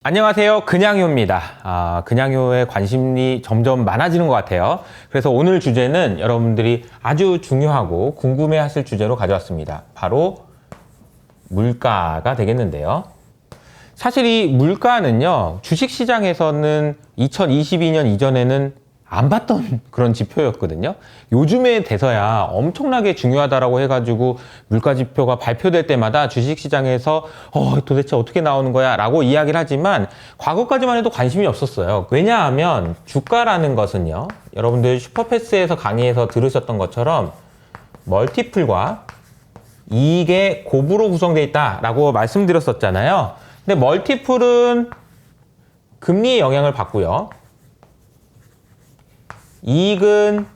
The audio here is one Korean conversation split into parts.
안녕하세요. 그냥효입니다. 그냥효의 관심이 점점 많아지는 것 같아요. 그래서 오늘 주제는 여러분들이 아주 중요하고 궁금해 하실 주제로 가져왔습니다. 바로 물가가 되겠는데요. 사실 이 물가는요, 주식시장에서는 2022년 이전에는 안 봤던 그런 지표였거든요. 요즘에 돼서야 엄청나게 중요하다라고 해가지고 물가 지표가 발표될 때마다 주식시장에서 도대체 어떻게 나오는 거야 라고 이야기를 하지만 과거까지만 해도 관심이 없었어요. 왜냐하면 주가라는 것은요, 여러분들 슈퍼패스에서 강의에서 들으셨던 것처럼 멀티플과 이익의 곱으로 구성되어 있다라고 말씀드렸었잖아요. 근데 멀티플은 금리의 영향을 받고요. 이익은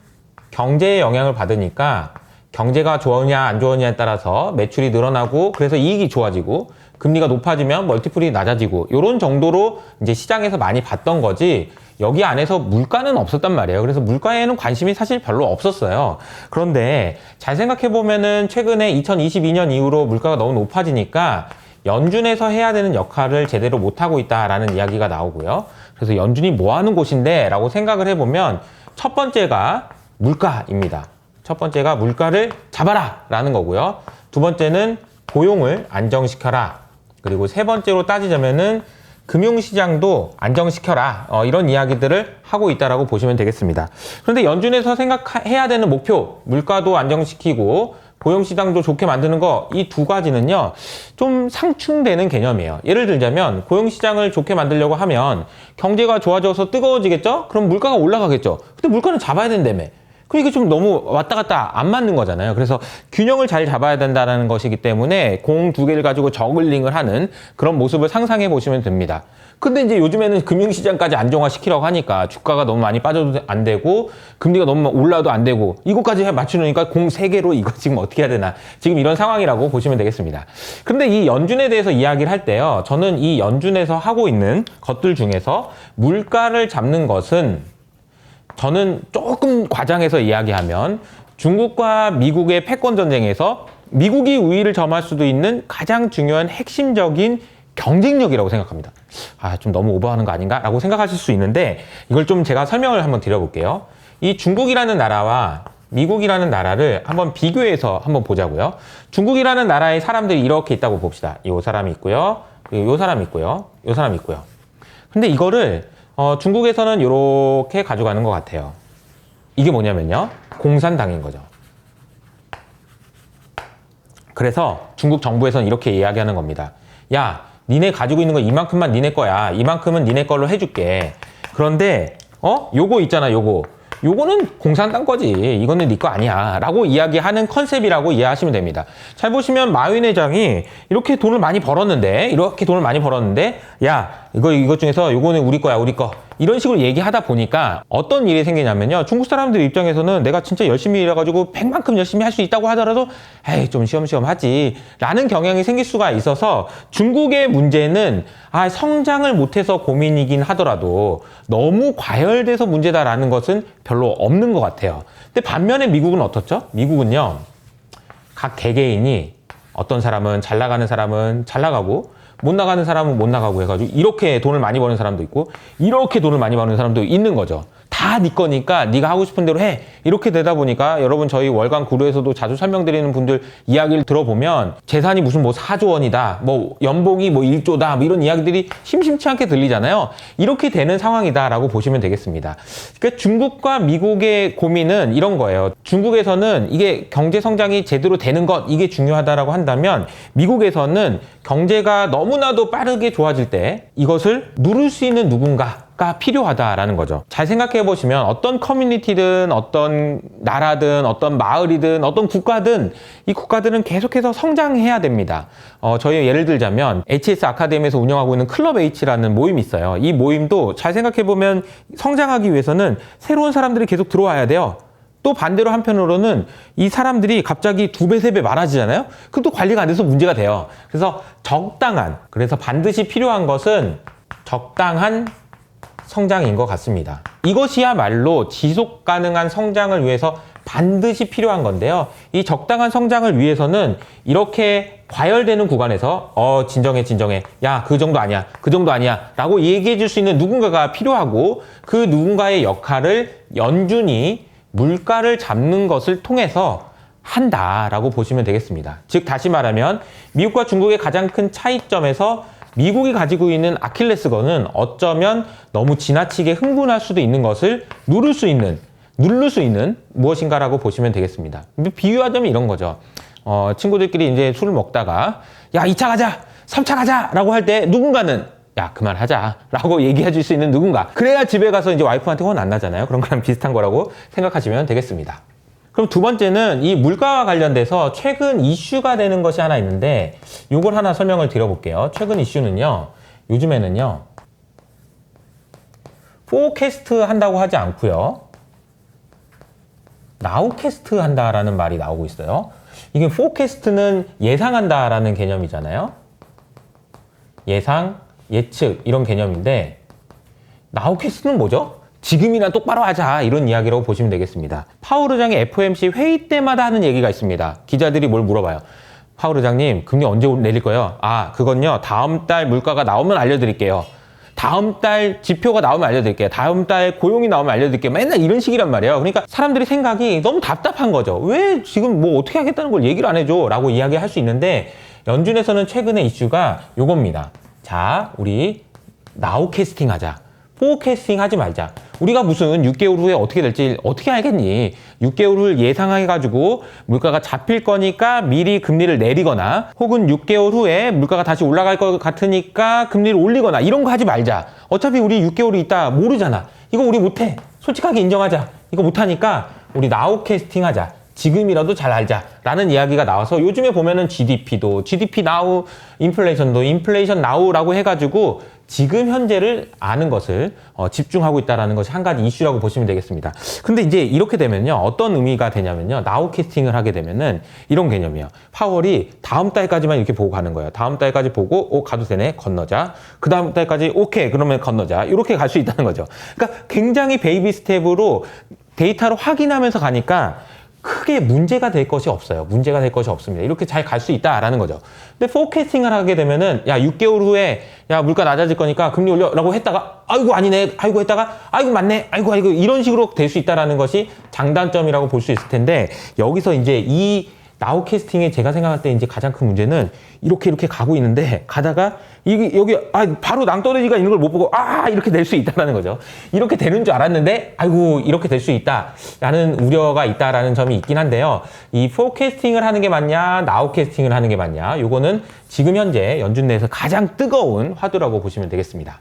경제의 영향을 받으니까 경제가 좋으냐 안 좋으냐에 따라서 매출이 늘어나고 그래서 이익이 좋아지고 금리가 높아지면 멀티플이 낮아지고 이런 정도로 이제 시장에서 많이 봤던 거지 여기 안에서 물가는 없었단 말이에요. 그래서 물가에는 관심이 사실 별로 없었어요. 그런데 잘 생각해 보면은 최근에 2022년 이후로 물가가 너무 높아지니까 연준에서 해야 되는 역할을 제대로 못하고 있다라는 이야기가 나오고요. 그래서 연준이 뭐 하는 곳인데 라고 생각을 해보면 첫 번째가 물가입니다. 첫 번째가 물가를 잡아라 라는 거고요. 두 번째는 고용을 안정시켜라. 그리고 세 번째로 따지자면은 금융시장도 안정시켜라. 이런 이야기들을 하고 있다라고 보시면 되겠습니다. 그런데 연준에서 생각해야 되는 목표, 물가도 안정시키고 고용시장도 좋게 만드는 거, 이 두 가지는요, 좀 상충되는 개념이에요. 예를 들자면, 고용시장을 좋게 만들려고 하면 경제가 좋아져서 뜨거워지겠죠? 그럼 물가가 올라가겠죠? 근데 물가는 잡아야 된다며. 그럼 이게 좀 너무 왔다 갔다 안 맞는 거잖아요. 그래서 균형을 잘 잡아야 된다는 것이기 때문에 공 두 개를 가지고 저글링을 하는 그런 모습을 상상해 보시면 됩니다. 근데 이제 요즘에는 금융시장까지 안정화시키려고 하니까 주가가 너무 많이 빠져도 안 되고 금리가 너무 올라도 안 되고 이것까지 맞추려니까 공 3개로 이거 지금 어떻게 해야 되나 지금 이런 상황이라고 보시면 되겠습니다. 근데 이 연준에 대해서 이야기를 할 때요, 저는 이 연준에서 하고 있는 것들 중에서 물가를 잡는 것은 저는 조금 과장해서 이야기하면 중국과 미국의 패권 전쟁에서 미국이 우위를 점할 수도 있는 가장 중요한 핵심적인 경쟁력이라고 생각합니다. 좀 너무 오버하는 거 아닌가? 라고 생각하실 수 있는데 이걸 좀 제가 설명을 한번 드려볼게요. 이 중국이라는 나라와 미국이라는 나라를 한번 비교해서 한번 보자고요. 중국이라는 나라의 사람들이 이렇게 있다고 봅시다. 이 사람이 있고요. 그리고 이 사람이 있고요. 이 사람이 있고요. 근데 이거를 중국에서는 이렇게 가져가는 것 같아요. 이게 뭐냐면요, 공산당인 거죠. 그래서 중국 정부에서는 이렇게 이야기하는 겁니다. 야, 니네 가지고 있는 거 이만큼만 니네 거야. 이만큼은 니네 걸로 해줄게. 그런데 요거 있잖아, 요거는 공산당 거지. 이거는 네 거 아니야. 라고 이야기하는 컨셉이라고 이해하시면 됩니다. 잘 보시면 마윈 회장이 이렇게 돈을 많이 벌었는데, 야, 이것 중에서 요거는 우리 거야, 우리 거. 이런 식으로 얘기하다 보니까 어떤 일이 생기냐면요, 중국 사람들 입장에서는 내가 진짜 열심히 일해가지고 100만큼 열심히 할 수 있다고 하더라도 에이, 좀 시험시험 하지 라는 경향이 생길 수가 있어서 중국의 문제는 성장을 못해서 고민이긴 하더라도 너무 과열돼서 문제다라는 것은 별로 없는 것 같아요. 근데 반면에 미국은 어떻죠? 미국은요, 각 개개인이 어떤 사람은 잘 나가는 사람은 잘 나가고 못 나가는 사람은 못 나가고 해가지고 이렇게 돈을 많이 버는 사람도 있고 이렇게 돈을 많이 버는 사람도 있는 거죠. 다 네 거니까 네가 하고 싶은 대로 해. 이렇게 되다 보니까 여러분 저희 월간 구루에서도 자주 설명드리는 분들 이야기를 들어보면 재산이 무슨 4조 원이다, 연봉이 1조다, 이런 이야기들이 심심치 않게 들리잖아요. 이렇게 되는 상황이다라고 보시면 되겠습니다. 그러니까 중국과 미국의 고민은 이런 거예요. 중국에서는 이게 경제 성장이 제대로 되는 것, 이게 중요하다라고 한다면 미국에서는 경제가 너무나도 빠르게 좋아질 때 이것을 누를 수 있는 누군가가 필요하다라는 거죠. 잘 생각해 보시면 어떤 커뮤니티든 어떤 나라든 어떤 마을이든 어떤 국가든 이 국가들은 계속해서 성장해야 됩니다. 저희 예를 들자면 HS 아카데미에서 운영하고 있는 클럽 H라는 모임이 있어요. 이 모임도 잘 생각해 보면 성장하기 위해서는 새로운 사람들이 계속 들어와야 돼요. 또 반대로 한편으로는 이 사람들이 갑자기 2배, 3배 많아지잖아요? 그럼 또 관리가 안 돼서 문제가 돼요. 그래서 그래서 반드시 필요한 것은 적당한 성장인 것 같습니다. 이것이야말로 지속 가능한 성장을 위해서 반드시 필요한 건데요. 이 적당한 성장을 위해서는 이렇게 과열되는 구간에서 진정해. 야, 그 정도 아니야. 그 정도 아니야. 라고 얘기해 줄 수 있는 누군가가 필요하고 그 누군가의 역할을 연준이 물가를 잡는 것을 통해서 한다라고 보시면 되겠습니다. 즉 다시 말하면 미국과 중국의 가장 큰 차이점에서 미국이 가지고 있는 아킬레스건은 어쩌면 너무 지나치게 흥분할 수도 있는 것을 누를 수 있는 무엇인가라고 보시면 되겠습니다. 비유하자면 이런 거죠. 친구들끼리 이제 술을 먹다가 야, 2차 가자, 3차 가자 라고 할 때 누군가는 야, 그만하자 라고 얘기해 줄 수 있는 누군가. 그래야 집에 가서 이제 와이프한테 혼 안 나잖아요. 그런 거랑 비슷한 거라고 생각하시면 되겠습니다. 그럼 두 번째는 이 물가와 관련돼서 최근 이슈가 되는 것이 하나 있는데 이걸 하나 설명을 드려볼게요. 최근 이슈는요. 요즘에는요. 포캐스트 한다고 하지 않고요. 나우캐스트 한다라는 말이 나오고 있어요. 이게 포캐스트는 예상한다라는 개념이잖아요. 예상, 예측 이런 개념인데 나우캐스트는 뭐죠? 지금이나 똑바로 하자 이런 이야기라고 보시면 되겠습니다. 파월 의장이 FOMC 회의 때마다 하는 얘기가 있습니다. 기자들이 뭘 물어봐요. 파월 의장님 금리 언제 내릴 거예요? 아, 그건요 다음 달 물가가 나오면 알려드릴게요. 다음 달 지표가 나오면 알려드릴게요. 다음 달 고용이 나오면 알려드릴게요. 맨날 이런 식이란 말이에요. 그러니까 사람들이 생각이 너무 답답한 거죠. 왜 지금 뭐 어떻게 하겠다는 걸 얘기를 안 해줘? 라고 이야기할 수 있는데 연준에서는 최근에 이슈가 요겁니다. 자, 우리 나우캐스팅 하자. 포캐스팅 하지 말자. 우리가 무슨 6개월 후에 어떻게 될지 어떻게 알겠니? 6개월 후를 예상해가지고 물가가 잡힐 거니까 미리 금리를 내리거나 혹은 6개월 후에 물가가 다시 올라갈 것 같으니까 금리를 올리거나 이런 거 하지 말자. 어차피 우리 6개월이 있다 모르잖아. 이거 우리 못해. 솔직하게 인정하자. 이거 못하니까 우리 나우캐스팅 하자. 지금이라도 잘 알자 라는 이야기가 나와서 요즘에 보면은 GDP도 GDP now, 인플레이션도 인플레이션 now라고 해가지고 지금 현재를 아는 것을 집중하고 있다는 것이 한 가지 이슈라고 보시면 되겠습니다. 근데 이제 이렇게 되면요. 어떤 의미가 되냐면요. 나우캐스팅을 하게 되면은 이런 개념이에요. 파월이 다음 달까지만 이렇게 보고 가는 거예요. 다음 달까지 보고 가도 되네. 건너자. 그 다음 달까지 오케이. 그러면 건너자. 이렇게 갈 수 있다는 거죠. 그러니까 굉장히 베이비 스텝으로 데이터를 확인하면서 가니까 크게 문제가 될 것이 없어요. 문제가 될 것이 없습니다. 이렇게 잘 갈 수 있다라는 거죠. 근데 포캐스팅을 하게 되면은 야 6개월 후에 야 물가 낮아질 거니까 금리 올려라고 했다가 아이고 아니네 아이고 했다가 아이고 맞네 아이고 이런 식으로 될 수 있다라는 것이 장단점이라고 볼 수 있을 텐데 여기서 이제 이 나우캐스팅의 제가 생각할 때 이제 가장 큰 문제는 이렇게 가고 있는데 가다가 여기 바로 낭떠러지가 있는 걸 못 보고 이렇게 될 수 있다라는 거죠. 이렇게 되는 줄 알았는데 아이고 이렇게 될 수 있다라는 우려가 있다라는 점이 있긴 한데요. 이 포캐스팅을 하는 게 맞냐 나우캐스팅을 하는 게 맞냐 요거는 지금 현재 연준 내에서 가장 뜨거운 화두라고 보시면 되겠습니다.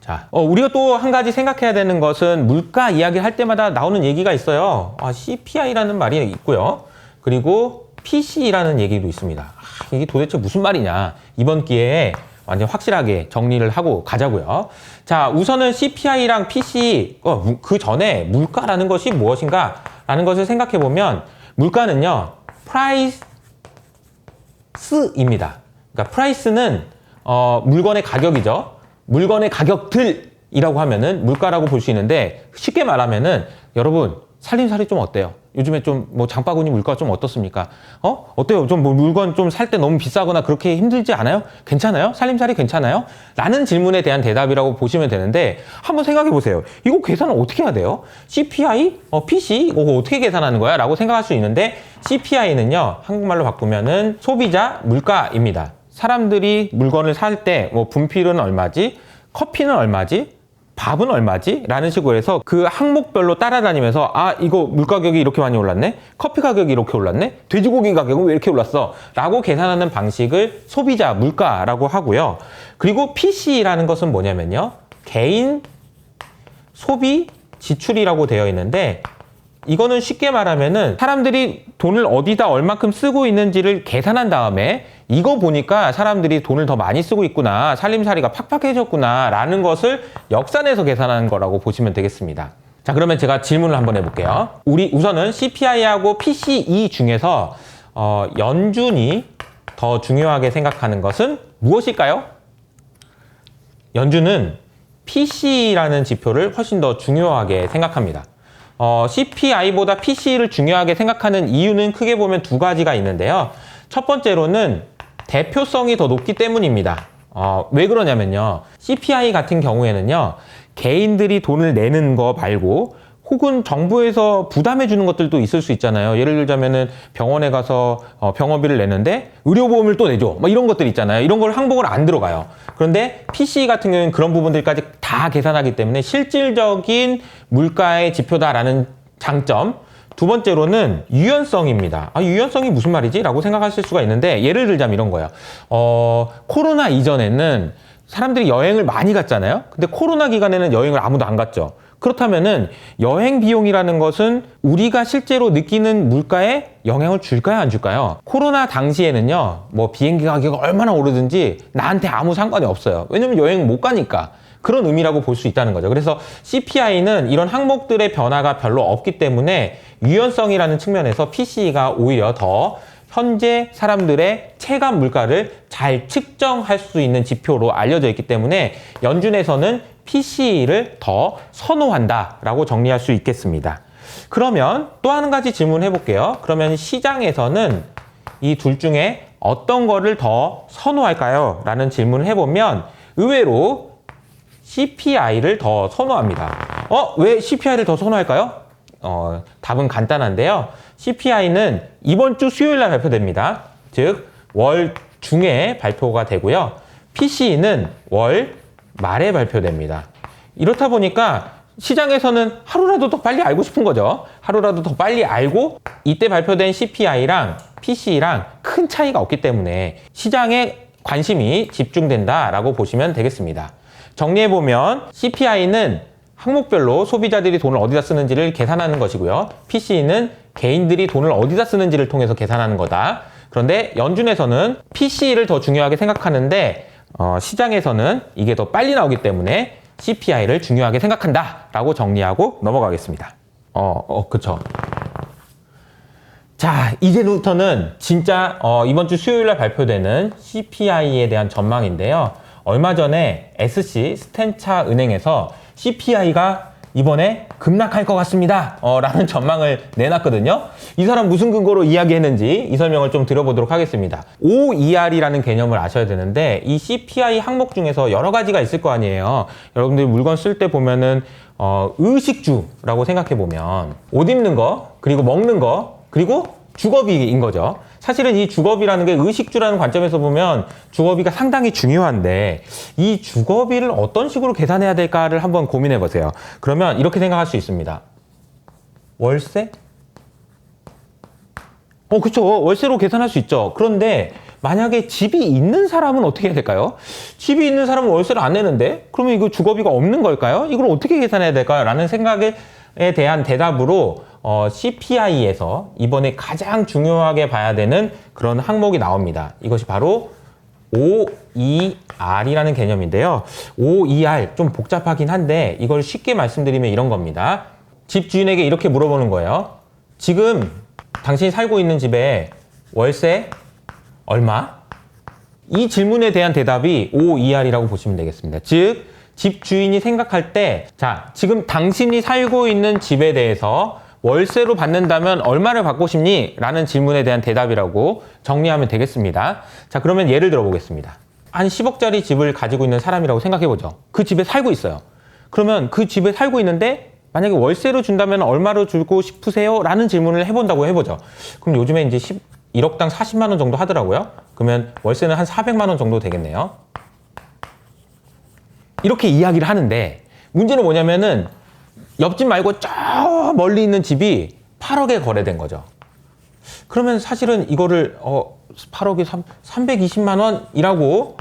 자, 우리가 또 한 가지 생각해야 되는 것은 물가 이야기를 할 때마다 나오는 얘기가 있어요. CPI라는 말이 있고요. 그리고 PC라는 얘기도 있습니다. 이게 도대체 무슨 말이냐. 이번 기회에 완전 확실하게 정리를 하고 가자고요. 자, 우선은 CPI랑 PC, 그 전에 물가라는 것이 무엇인가 라는 것을 생각해 보면 물가는요, 프라이스입니다. 그러니까 프라이스는 물건의 가격이죠. 물건의 가격들이라고 하면은 물가라고 볼 수 있는데 쉽게 말하면은 여러분 살림살이 좀 어때요? 요즘에 좀 뭐 장바구니 물가 좀 어떻습니까? 어때요? 좀 뭐 물건 좀 살 때 너무 비싸거나 그렇게 힘들지 않아요? 괜찮아요? 살림살이 괜찮아요? 라는 질문에 대한 대답이라고 보시면 되는데 한번 생각해 보세요. 이거 계산을 어떻게 해야 돼요? CPI? PC? 이거 어떻게 계산하는 거야? 라고 생각할 수 있는데 CPI는요. 한국말로 바꾸면은 소비자 물가입니다. 사람들이 물건을 살 때 뭐 분필은 얼마지? 커피는 얼마지? 밥은 얼마지? 라는 식으로 해서 그 항목별로 따라다니면서 이거 물가격이 이렇게 많이 올랐네? 커피 가격이 이렇게 올랐네? 돼지고기 가격은 왜 이렇게 올랐어? 라고 계산하는 방식을 소비자 물가라고 하고요. 그리고 PC라는 것은 뭐냐면요. 개인 소비 지출이라고 되어 있는데 이거는 쉽게 말하면은 사람들이 돈을 어디다 얼마큼 쓰고 있는지를 계산한 다음에 이거 보니까 사람들이 돈을 더 많이 쓰고 있구나, 살림살이가 팍팍해졌구나 라는 것을 역산해서 계산하는 거라고 보시면 되겠습니다. 자, 그러면 제가 질문을 한번 해볼게요. 우선은 CPI하고 PCE 중에서 연준이 더 중요하게 생각하는 것은 무엇일까요? 연준은 PC라는 지표를 훨씬 더 중요하게 생각합니다. CPI보다 PC를 중요하게 생각하는 이유는 크게 보면 두 가지가 있는데요. 첫 번째로는 대표성이 더 높기 때문입니다. 왜 그러냐면요. CPI 같은 경우에는요. 개인들이 돈을 내는 거 말고 혹은 정부에서 부담해 주는 것들도 있을 수 있잖아요. 예를 들자면은 병원에 가서 병원비를 내는데 의료보험을 또 내줘. 막 이런 것들 있잖아요. 이런 걸 항목을 안 들어가요. 그런데 PC 같은 경우는 그런 부분들까지 다 계산하기 때문에 실질적인 물가의 지표다라는 장점. 두 번째로는 유연성입니다. 유연성이 무슨 말이지? 라고 생각하실 수가 있는데 예를 들자면 이런 거예요. 코로나 이전에는 사람들이 여행을 많이 갔잖아요. 근데 코로나 기간에는 여행을 아무도 안 갔죠. 그렇다면은 여행 비용이라는 것은 우리가 실제로 느끼는 물가에 영향을 줄까요, 안 줄까요? 코로나 당시에는요, 뭐 비행기 가격이 얼마나 오르든지 나한테 아무 상관이 없어요. 왜냐면 여행 못 가니까. 그런 의미라고 볼 수 있다는 거죠. 그래서 CPI는 이런 항목들의 변화가 별로 없기 때문에 유연성이라는 측면에서 PC가 오히려 더 현재 사람들의 체감 물가를 잘 측정할 수 있는 지표로 알려져 있기 때문에 연준에서는 PC를 더 선호한다라고 정리할 수 있겠습니다. 그러면 또 한 가지 질문해 볼게요. 그러면 시장에서는 이 둘 중에 어떤 거를 더 선호할까요? 라는 질문을 해보면 의외로 CPI를 더 선호합니다. 왜 CPI를 더 선호할까요? 답은 간단한데요. CPI는 이번 주 수요일 날 발표됩니다. 즉, 월 중에 발표가 되고요. PC는 월 말에 발표됩니다. 이렇다 보니까 시장에서는 하루라도 더 빨리 알고 싶은 거죠. 하루라도 더 빨리 알고 이때 발표된 CPI랑 PC랑 큰 차이가 없기 때문에 시장에 관심이 집중된다라고 보시면 되겠습니다. 정리해보면 CPI는 항목별로 소비자들이 돈을 어디다 쓰는지를 계산하는 것이고요. PC는 개인들이 돈을 어디다 쓰는지를 통해서 계산하는 거다. 그런데 연준에서는 PC를 더 중요하게 생각하는데 시장에서는 이게 더 빨리 나오기 때문에 CPI를 중요하게 생각한다 라고 정리하고 넘어가겠습니다. 그쵸. 자, 이제부터는 진짜 이번 주 수요일 날 발표되는 CPI에 대한 전망인데요. 얼마 전에 SC 스탠차 은행에서 CPI가 이번에 급락할 것 같습니다. 라는 전망을 내놨거든요. 이 사람 무슨 근거로 이야기했는지 이 설명을 좀 드려보도록 하겠습니다. OER이라는 개념을 아셔야 되는데 이 CPI 항목 중에서 여러 가지가 있을 거 아니에요. 여러분들이 물건 쓸 때 보면은 의식주라고 생각해보면 옷 입는 거, 그리고 먹는 거, 그리고 주거비인 거죠. 사실은 이 주거비라는 게 의식주라는 관점에서 보면 주거비가 상당히 중요한데 이 주거비를 어떤 식으로 계산해야 될까를 한번 고민해 보세요. 그러면 이렇게 생각할 수 있습니다. 월세? 그쵸. 월세로 계산할 수 있죠. 그런데 만약에 집이 있는 사람은 어떻게 해야 될까요? 집이 있는 사람은 월세를 안 내는데 그러면 이거 주거비가 없는 걸까요? 이걸 어떻게 계산해야 될까요? 라는 생각에 대한 대답으로 CPI에서 이번에 가장 중요하게 봐야 되는 그런 항목이 나옵니다. 이것이 바로 OER이라는 개념인데요. OER 좀 복잡하긴 한데 이걸 쉽게 말씀드리면 이런 겁니다. 집주인에게 이렇게 물어보는 거예요. 지금 당신이 살고 있는 집에 월세 얼마? 이 질문에 대한 대답이 OER이라고 보시면 되겠습니다. 즉, 집주인이 생각할 때, 자, 지금 당신이 살고 있는 집에 대해서 월세로 받는다면 얼마를 받고 싶니? 라는 질문에 대한 대답이라고 정리하면 되겠습니다. 자, 그러면 예를 들어 보겠습니다. 한 10억짜리 집을 가지고 있는 사람이라고 생각해보죠. 그 집에 살고 있어요. 그러면 그 집에 살고 있는데 만약에 월세로 준다면 얼마로 주고 싶으세요? 라는 질문을 해본다고 해보죠. 그럼 요즘에 이제 1억당 40만 원 정도 하더라고요. 그러면 월세는 한 400만 원 정도 되겠네요. 이렇게 이야기를 하는데 문제는 뭐냐면은 옆집 말고 저 멀리 있는 집이 8억에 거래된 거죠. 그러면 사실은 이거를 8억에 320만 원이라고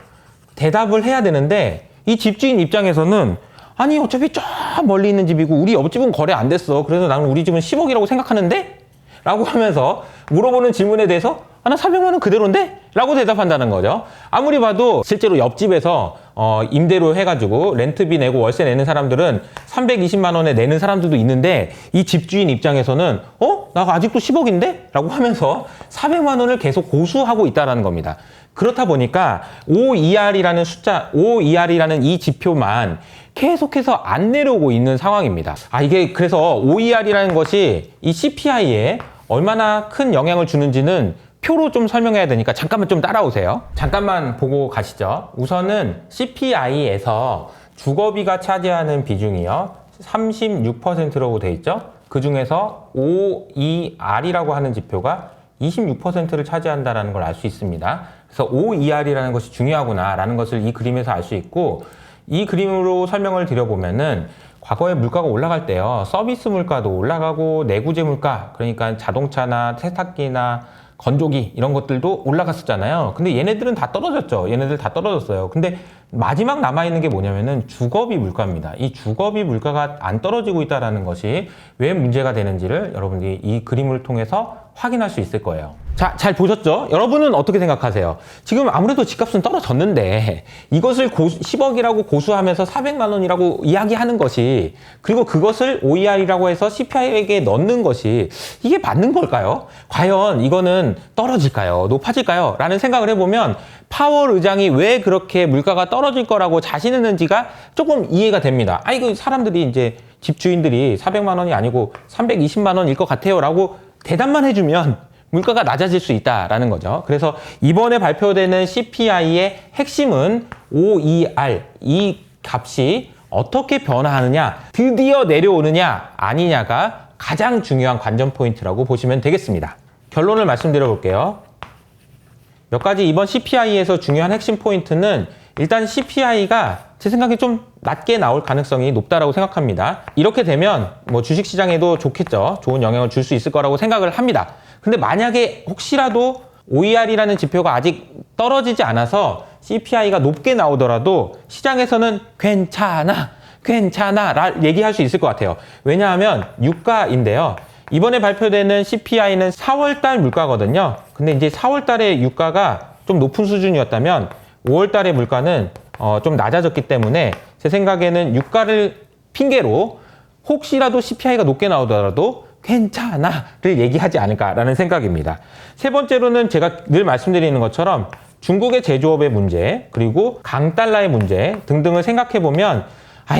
대답을 해야 되는데 이 집주인 입장에서는 아니 어차피 저 멀리 있는 집이고 우리 옆집은 거래 안 됐어. 그래서 나는 우리 집은 10억이라고 생각하는데? 라고 하면서 물어보는 질문에 대해서 나 400만 원 그대로인데? 라고 대답한다는 거죠. 아무리 봐도 실제로 옆집에서 임대료 해가지고 렌트비 내고 월세 내는 사람들은 320만 원에 내는 사람들도 있는데 이 집주인 입장에서는 나 아직도 10억인데? 라고 하면서 400만 원을 계속 고수하고 있다는 겁니다. 그렇다 보니까 OER이라는 숫자, OER이라는 이 지표만 계속해서 안 내려오고 있는 상황입니다. 이게 그래서 OER이라는 것이 이 CPI에 얼마나 큰 영향을 주는지는 표로 좀 설명해야 되니까 잠깐만 좀 따라오세요. 잠깐만 보고 가시죠. 우선은 CPI에서 주거비가 차지하는 비중이요 36%라고 돼 있죠. 그 중에서 OER이라고 하는 지표가 26%를 차지한다는 걸 알 수 있습니다. 그래서 OER이라는 것이 중요하구나라는 것을 이 그림에서 알 수 있고, 이 그림으로 설명을 드려보면은 과거에 물가가 올라갈 때요, 서비스 물가도 올라가고 내구재 물가, 그러니까 자동차나 세탁기나 건조기 이런 것들도 올라갔었잖아요. 근데 얘네들은 다 떨어졌죠. 얘네들 다 떨어졌어요. 근데 마지막 남아있는 게 뭐냐면은 주거비 물가입니다. 이 주거비 물가가 안 떨어지고 있다는 것이 왜 문제가 되는지를 여러분들이 이 그림을 통해서 확인할 수 있을 거예요. 자, 잘 보셨죠? 여러분은 어떻게 생각하세요? 지금 아무래도 집값은 떨어졌는데 이것을 10억이라고 고수하면서 400만 원이라고 이야기하는 것이, 그리고 그것을 OER이라고 해서 CPI에게 넣는 것이 이게 맞는 걸까요? 과연 이거는 떨어질까요? 높아질까요? 라는 생각을 해보면 파월 의장이 왜 그렇게 물가가 떨어질 거라고 자신했는지가 조금 이해가 됩니다. 그 사람들이 이제 집주인들이 400만 원이 아니고 320만 원일 것 같아요 라고 대답만 해주면 물가가 낮아질 수 있다라는 거죠. 그래서 이번에 발표되는 CPI의 핵심은 OER, 이 값이 어떻게 변화하느냐, 드디어 내려오느냐 아니냐가 가장 중요한 관전 포인트라고 보시면 되겠습니다. 결론을 말씀드려 볼게요. 몇 가지 이번 CPI에서 중요한 핵심 포인트는, 일단 CPI가 제 생각에 좀 낮게 나올 가능성이 높다라고 생각합니다. 이렇게 되면 뭐 주식시장에도 좋겠죠. 좋은 영향을 줄 수 있을 거라고 생각을 합니다. 근데 만약에 혹시라도 OER이라는 지표가 아직 떨어지지 않아서 CPI가 높게 나오더라도 시장에서는 괜찮아 라 얘기할 수 있을 것 같아요. 왜냐하면 유가인데요. 이번에 발표되는 CPI는 4월달 물가거든요. 근데 이제 4월달에 유가가 좀 높은 수준이었다면 5월달의 물가는 좀 낮아졌기 때문에 제 생각에는 유가를 핑계로 혹시라도 CPI가 높게 나오더라도 괜찮아를 얘기하지 않을까라는 생각입니다. 세 번째로는 제가 늘 말씀드리는 것처럼 중국의 제조업의 문제, 그리고 강달러의 문제 등등을 생각해 보면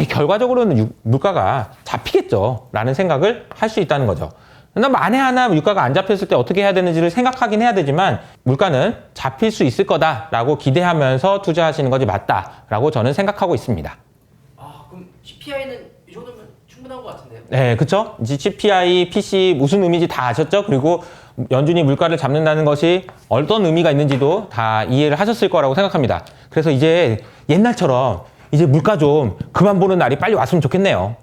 결과적으로는 물가가 잡히겠죠 라는 생각을 할 수 있다는 거죠. 만에 하나 유가가 안 잡혔을 때 어떻게 해야 되는지를 생각하긴 해야 되지만 물가는 잡힐 수 있을 거다라고 기대하면서 투자하시는 것이 맞다라고 저는 생각하고 있습니다. 그럼 CPI는 이 정도면 충분한 것 같은데요? 네, 그쵸? 이제 CPI, PC 무슨 의미인지 다 아셨죠? 그리고 연준이 물가를 잡는다는 것이 어떤 의미가 있는지도 다 이해를 하셨을 거라고 생각합니다. 그래서 이제 옛날처럼 이제 물가 좀 그만 보는 날이 빨리 왔으면 좋겠네요.